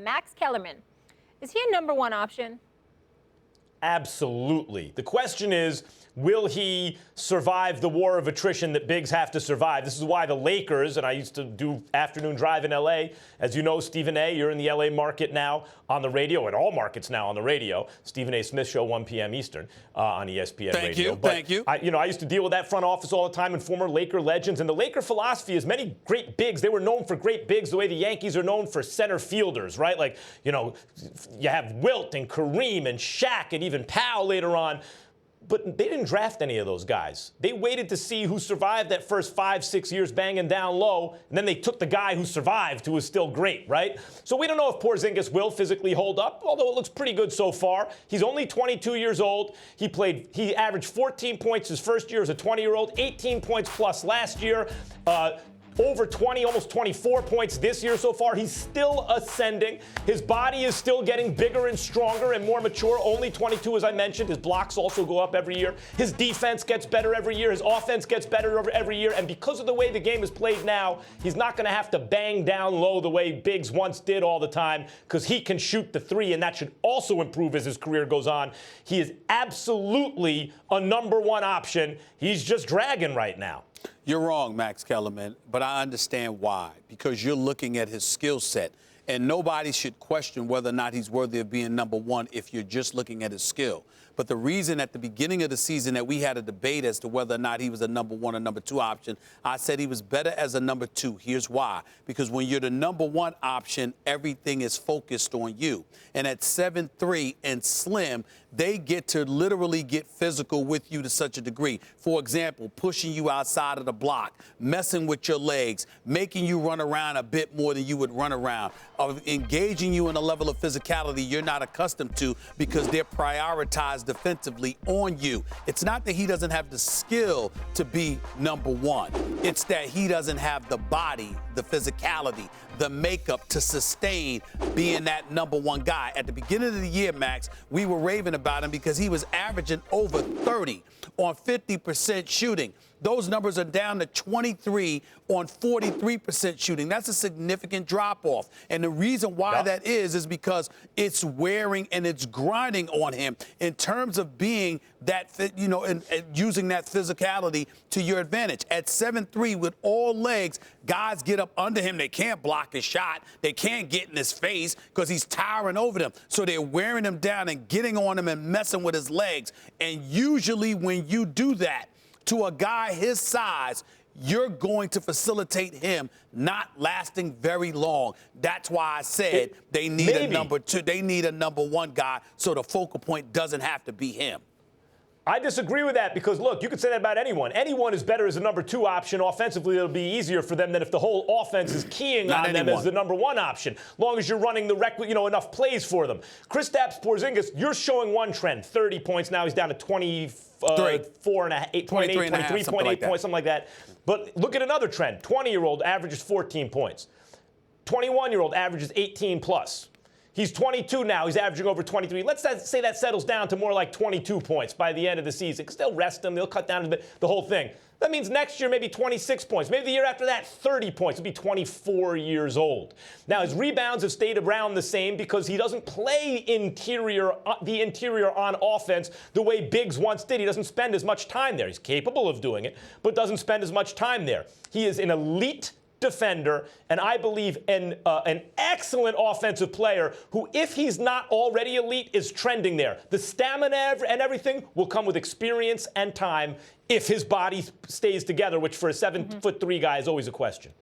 Max Kellerman, is he a number one option? Absolutely. The question is, will he survive the war of attrition that bigs have to survive? This is why the Lakers, and I used to do afternoon drive in L.A. As you know, Stephen A., you're in the L.A. market now on the radio, and all markets now on the radio. Stephen A. Smith Show, 1 p.m. Eastern on ESPN Radio. Thank you. I used to deal with that front office all the time and former Laker legends. And the Laker philosophy is many great bigs. They were known for great bigs the way the Yankees are known for center fielders, right? Like, you have Wilt and Kareem and Shaq and even Powell later on. But they didn't draft any of those guys. They waited to see who survived that first 5-6 years banging down low, and then they took the guy who survived, who was still great, right? So we don't know if Porzingis will physically hold up, although it looks pretty good so far. He's only 22 years old. He averaged 14 points his first year as a 20-year-old, 18 points plus last year. Over 20, almost 24 points this year so far. He's still ascending. His body is still getting bigger and stronger and more mature. Only 22, as I mentioned. His blocks also go up every year. His defense gets better every year. His offense gets better every year. And because of the way the game is played now, he's not going to have to bang down low the way bigs once did all the time, because he can shoot the three, and that should also improve as his career goes on. He is absolutely a number one option. He's just dragging right now. You're wrong, Max Kellerman, but I understand why. Because you're looking at his skill set, and nobody should question whether or not he's worthy of being number one if you're just looking at his skill. But the reason at the beginning of the season that we had a debate as to whether or not he was a number one or number two option, I said he was better as a number two. Here's why. Because when you're the number one option, everything is focused on you. And at 7'3" and slim, they get to literally get physical with you to such a degree. For example, pushing you outside of the block, messing with your legs, making you run around a bit more than you would run around, engaging you in a level of physicality you're not accustomed to because they're prioritized defensively on you. It's not that he doesn't have the skill to be number one. It's that he doesn't have the body, the physicality, the makeup to sustain being that number one guy. At the beginning of the year, Max, we were raving about him because he was averaging over 30 on 50% shooting. Those numbers are down to 23 on 43% shooting. That's a significant drop-off. And the reason why that is because it's wearing and it's grinding on him in terms of being that, and using that physicality to your advantage. At 7'3", with all legs, guys get up under him. They can't block his shot. They can't get in his face because he's towering over them. So they're wearing him down and getting on him and messing with his legs. And usually when you do that to a guy his size, you're going to facilitate him not lasting very long. That's why I said they need a number two. They need a number one guy so the focal point doesn't have to be him. I disagree with that because, look, you could say that about anyone. Anyone is better as a number two option. Offensively, it'll be easier for them than if the whole offense is keying on them as the number one option, long as you're running the enough plays for them. Kristaps Porzingis, you're showing one trend, 30 points. Now he's down to 24 and 8, 28, 23.8 points, something like that. But look at another trend. 20-year-old averages 14 points. 21-year-old averages 18 plus. He's 22 now. He's averaging over 23. Let's say that settles down to more like 22 points by the end of the season, because they'll rest him. They'll cut down the whole thing. That means next year maybe 26 points. Maybe the year after that, 30 points. He'll be 24 years old. Now, his rebounds have stayed around the same because he doesn't play the interior on offense the way bigs once did. He doesn't spend as much time there. He's capable of doing it, but doesn't spend as much time there. He is an elite defender, and I believe an excellent offensive player who, if he's not already elite, is trending there. The stamina and everything will come with experience and time if his body stays together, which for a 7'3" guy is always a question.